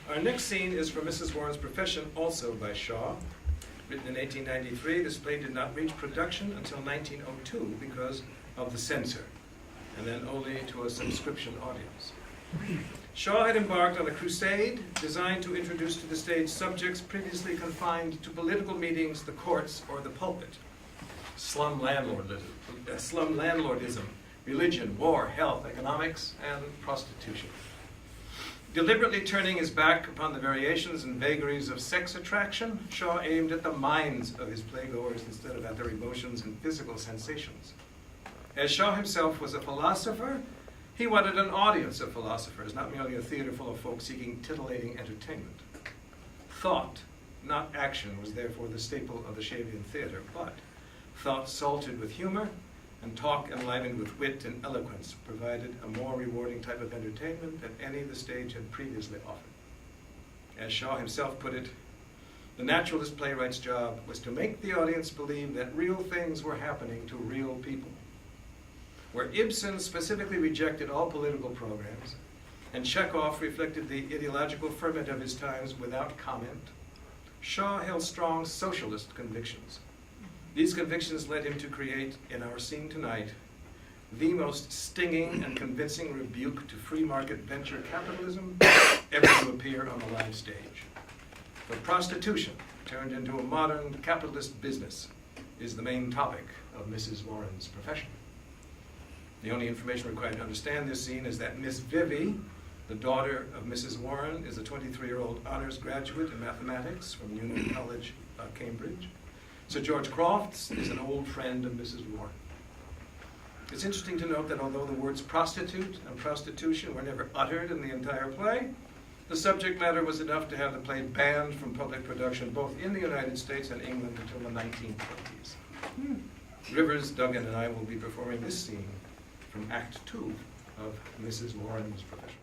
Our next scene is from Mrs. Warren's Profession, also by Shaw. Written in 1893, this play did not reach production until 1902 because of the censor, and then only to a subscription audience. Shaw had embarked on a crusade designed to introduce to the stage subjects previously confined to political meetings, the courts, or the pulpit. Slum landlordism, religion, war, health, economics, and prostitution. Deliberately turning his back upon the variations and vagaries of sex attraction, Shaw aimed at the minds of his playgoers instead of at their emotions and physical sensations. As Shaw himself was a philosopher, he wanted an audience of philosophers, not merely a theater full of folk seeking titillating entertainment. Thought, not action, was therefore the staple of the Shavian theater, but thought salted with humor and talk enlivened with wit and eloquence provided a more rewarding type of entertainment than any the stage had previously offered. As Shaw himself put it, the naturalist playwright's job was to make the audience believe that real things were happening to real people. Where Ibsen specifically rejected all political programs, and Chekhov reflected the ideological ferment of his times without comment, Shaw held strong socialist convictions. These convictions led him to create, in our scene tonight, the most stinging and convincing rebuke to free market venture capitalism ever to appear on the live stage. For prostitution, turned into a modern capitalist business, is the main topic of Mrs. Warren's Profession. The only information required to understand this scene is that Miss Vivy, the daughter of Mrs. Warren, is a 23-year-old honors graduate in mathematics from Union College, Cambridge. Sir George Crofts is an old friend of Mrs. Warren. It's interesting to note that although the words prostitute and prostitution were never uttered in the entire play, the subject matter was enough to have the play banned from public production both in the United States and England until the 1920s. Rivers, Duggan, and I will be performing this scene from Act 2 of Mrs. Warren's Profession.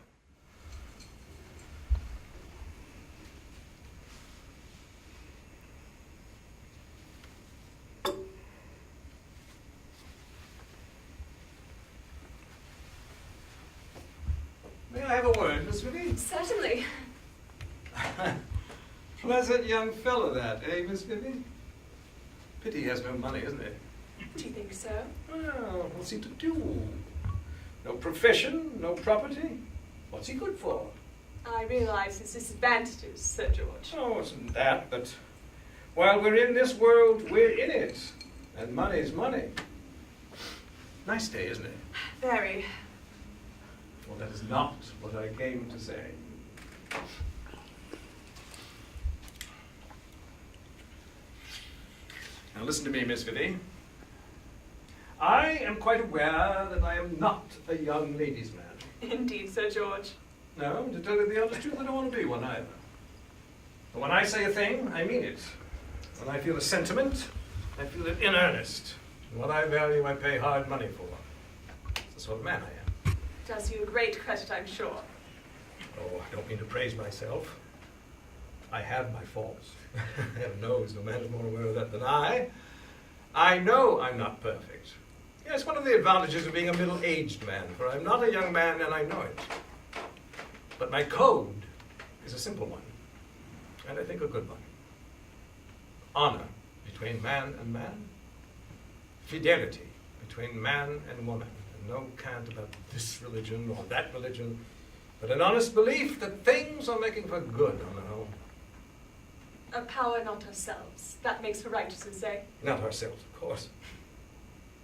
May I have a word, Miss Vivy? Certainly. Pleasant young fellow that, eh, Miss Vivy? Pity he has no money, isn't it? Do you think so? Well, what's he to do? No profession, no property? What's he good for? I realize his disadvantages, Sir George. Oh, it's not that, but while we're in this world, we're in it. And money's money. Nice day, isn't it? Very. Well, that is not what I came to say. Now listen to me, Miss Vivy. I am quite aware that I am not a young ladies' man. Indeed, Sir George. No, to tell you the honest truth, I don't want to be one either. But when I say a thing, I mean it. When I feel a sentiment, I feel it in earnest. And what I value, I pay hard money for. That's the sort of man I am. Does you a great credit, I'm sure. Oh, I don't mean to praise myself. I have my faults. Heaven knows, no man is more aware of that than I. I know I'm not perfect. Yes, one of the advantages of being a middle-aged man, for I'm not a young man and I know it. But my code is a simple one, and I think a good one. Honor between man and man. Fidelity between man and woman. And no cant about this religion or that religion, but an honest belief that things are making for good on the whole. A power not ourselves. That makes for right, as we say. Not ourselves, of course.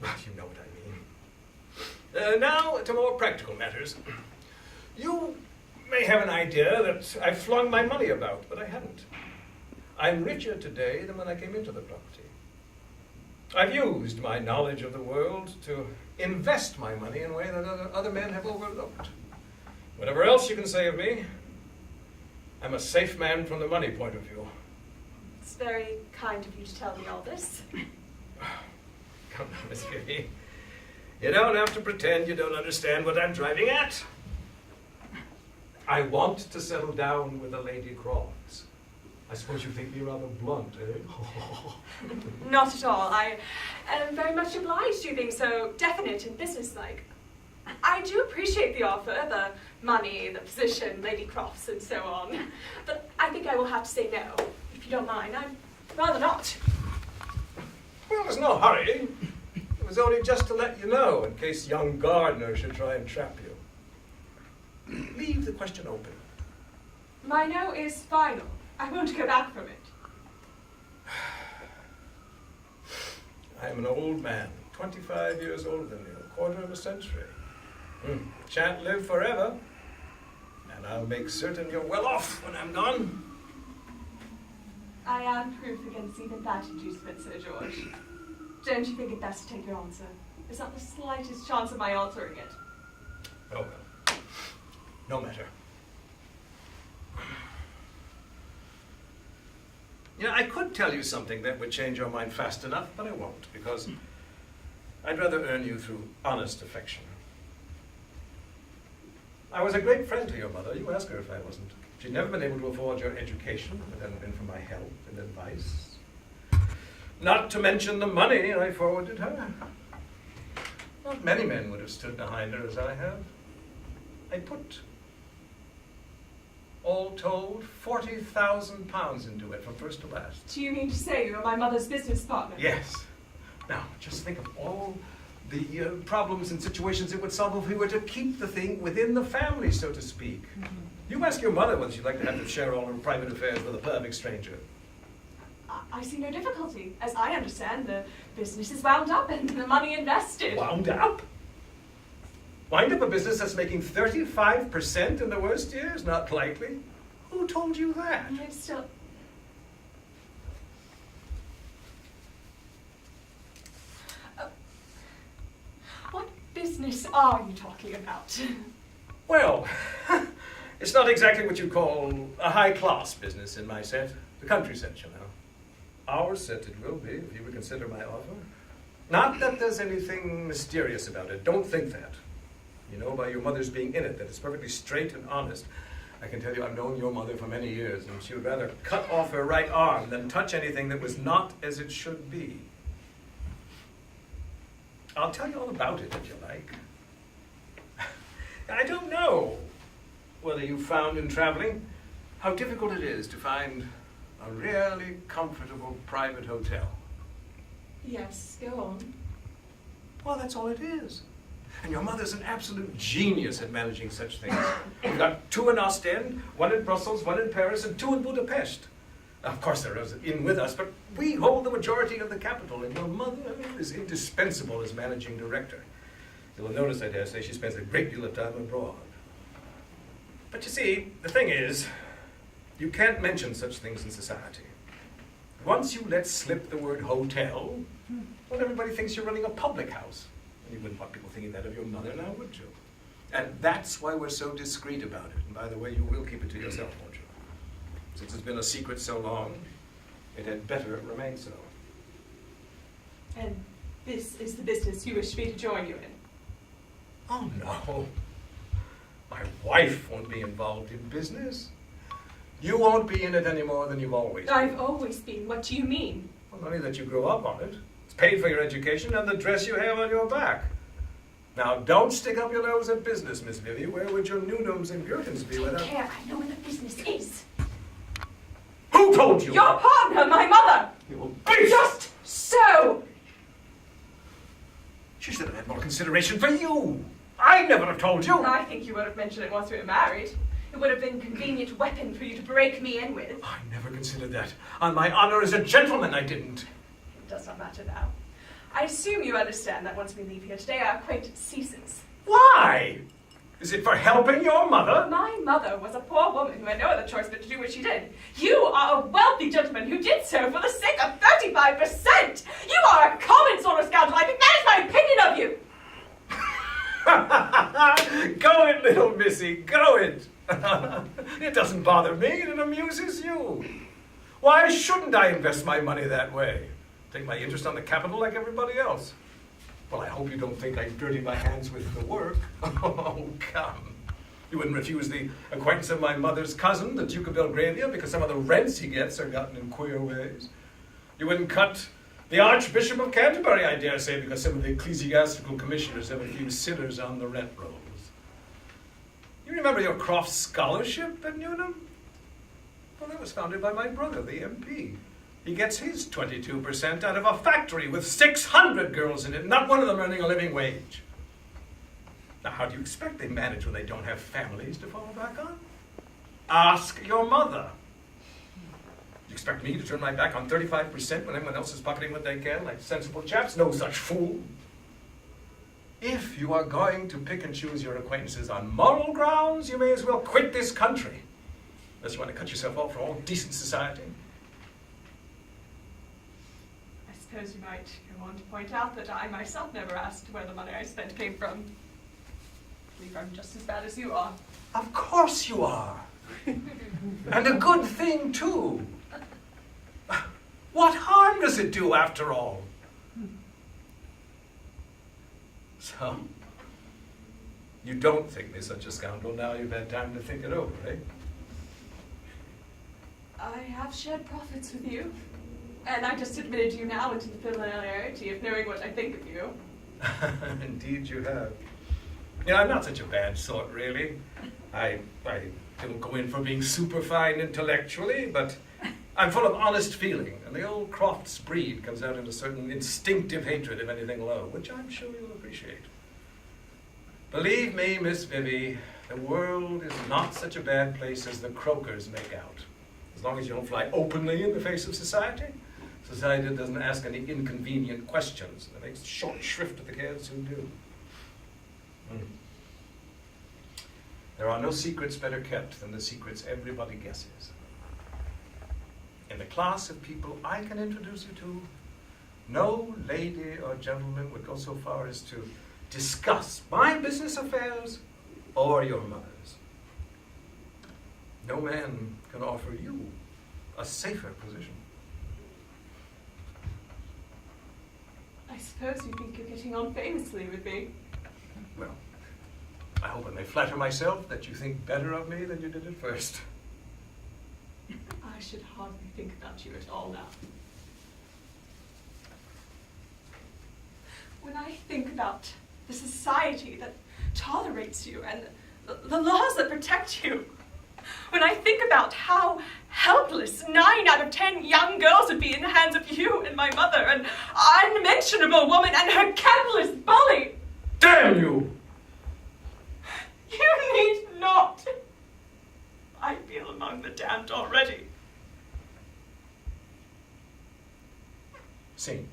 Well, you know what I mean. Now, to more practical matters. You may have an idea that I've flung my money about, but I haven't. I'm richer today than when I came into the property. I've used my knowledge of the world to invest my money in a way that other men have overlooked. Whatever else you can say of me, I'm a safe man from the money point of view. It's very kind of you to tell me all this. Come now, Miss Vivy. You don't have to pretend you don't understand what I'm driving at. I want to settle down with the Lady Crofts. I suppose you think me rather blunt, eh? Not at all. I am very much obliged to you being so definite and businesslike. I do appreciate the offer, the money, the position, Lady Crofts, and so on. But I think I will have to say no, if you don't mind. I'd rather not. Well, there's no hurry. It was only just to let you know, in case young Gardner should try and trap you. Leave the question open. My no is final. I won't go back from it. I'm an old man, 25 years older than you, a quarter of a century. Shan't live forever. And I'll make certain you're well off when I'm gone. I am proof against even that inducement, Sir George. Don't you think it best to take your answer? There's not the slightest chance of my altering it. Oh well. No matter. You know, I could tell you something that would change your mind fast enough, but I won't, because I'd rather earn you through honest affection. I was a great friend to your mother. You ask her if I wasn't. She'd never been able to afford your education, if it hadn't been for my help and advice. Not to mention the money I forwarded her. Not many men would have stood behind her as I have. I put, all told, £40,000 into it from first to last. Do you mean to say you are my mother's business partner? Yes. Now, just think of all the problems and situations it would solve if we were to keep the thing within the family, so to speak. You ask your mother whether she'd like to have to share all her private affairs with a perfect stranger. I see no difficulty. As I understand, the business is wound up and the money invested. Wound up? Wind up a business that's making 35% in the worst years? Not likely. Who told you that? I'm still... What business are you talking about? Well, it's not exactly what you call a high-class business in my set. The country set, you know. Our set it will be, if you would consider my offer. Not that there's anything mysterious about it. Don't think that. You know by your mother's being in it that it's perfectly straight and honest. I can tell you I've known your mother for many years, and she would rather cut off her right arm than touch anything that was not as it should be. I'll tell you all about it if you like. I don't know whether you've found in traveling how difficult it is to find a really comfortable private hotel. Yes, go on. Well, that's all it is. And your mother's an absolute genius at managing such things. We've got 2 in Ostend, 1 in Brussels, 1 in Paris, and 2 in Budapest. Of course, there is in with us, but we hold the majority of the capital, and your mother is indispensable as managing director. You'll notice, I dare say, she spends a great deal of time abroad. But you see, the thing is, you can't mention such things in society. Once you let slip the word hotel, well, everybody thinks you're running a public house. And you wouldn't want people thinking that of your mother now, would you? And that's why we're so discreet about it. And by the way, you will keep it to yourself, won't you? Since it's been a secret so long, it had better remain so. And this is the business you wish me to join you in? Oh, no. My wife won't be involved in business. You won't be in it any more than you've always been. I've always been. What do you mean? Well, only that you grew up on it. It's paid for your education and the dress you have on your back. Now, don't stick up your nose at business, Miss Vivie. Where would your Nunums and Gürtens be I don't without... care. I know where the business is. Who told you? Your partner, my mother! You beast! Just so! She should have had more consideration for you. I never have told you. I think you would have mentioned it once we were married. It would have been a convenient weapon for you to break me in with. I never considered that. On my honor as a gentleman, I didn't. It does not matter now. I assume you understand that once we leave here today, our acquaintance ceases. Why? Is it for helping your mother? My mother was a poor woman who had no other choice but to do what she did. You are a wealthy gentleman who did so for the sake of 35%! You are a common sort of scoundrel. I think that is my opinion of you! Go it, little missy, go it. It doesn't bother me, it amuses you. Why shouldn't I invest my money that way? Take my interest on the capital like everybody else. Well, I hope you don't think I dirty my hands with the work. Oh, come. You wouldn't refuse the acquaintance of my mother's cousin, the Duke of Belgravia, because some of the rents he gets are gotten in queer ways. You wouldn't cut the Archbishop of Canterbury, I dare say, because some of the ecclesiastical commissioners have a few sitters on the rent rolls. You Remember your Crofts Scholarship at Newnham? Well, that was founded by my brother, the MP. He gets his 22% out of a factory with 600 girls in it, not one of them earning a living wage. Now, how do you expect they manage when they don't have families to fall back on? Ask your mother. You expect me to turn my back on 35% when everyone else is pocketing what they can, like sensible chaps? No such fool. If you are going to pick and choose your acquaintances on moral grounds, you may as well quit this country, unless you want to cut yourself off from all decent society. I suppose you might go on to point out that I myself never asked where the money I spent came from. I believe I'm just as bad as you are. Of course you are. And a good thing, too. What harm does it do, after all? So, you don't think me such a scoundrel now you've had time to think it over, eh? I have shared profits with you, and I just admitted you now into the familiarity of knowing what I think of you. Indeed you have. You know, I'm not such a bad sort, really. I don't go in for being superfine intellectually, but I'm full of honest feeling, and the old Crofts breed comes out in a certain instinctive hatred of anything low, which I'm sure you'll appreciate. Believe me, Miss Vivie, the world is not such a bad place as the croakers make out. As long as you don't fly openly in the face of society. Society doesn't ask any inconvenient questions. It makes short shrift of the cares who do. There are no secrets better kept than the secrets everybody guesses. In the class of people I can introduce you to, no lady or gentleman would go so far as to discuss my business affairs or your mother's. No man can offer you a safer position. I suppose you think you're getting on famously with me. Well, I hope I may flatter myself that you think better of me than you did at first. I should hardly think about you at all now. When I think about the society that tolerates you and the laws that protect you, when I think about how helpless 9 out of 10 young girls would be in the hands of you and my mother, an unmentionable woman and her candleless bully. Damn you! You need not. I feel among the damned already. Sing.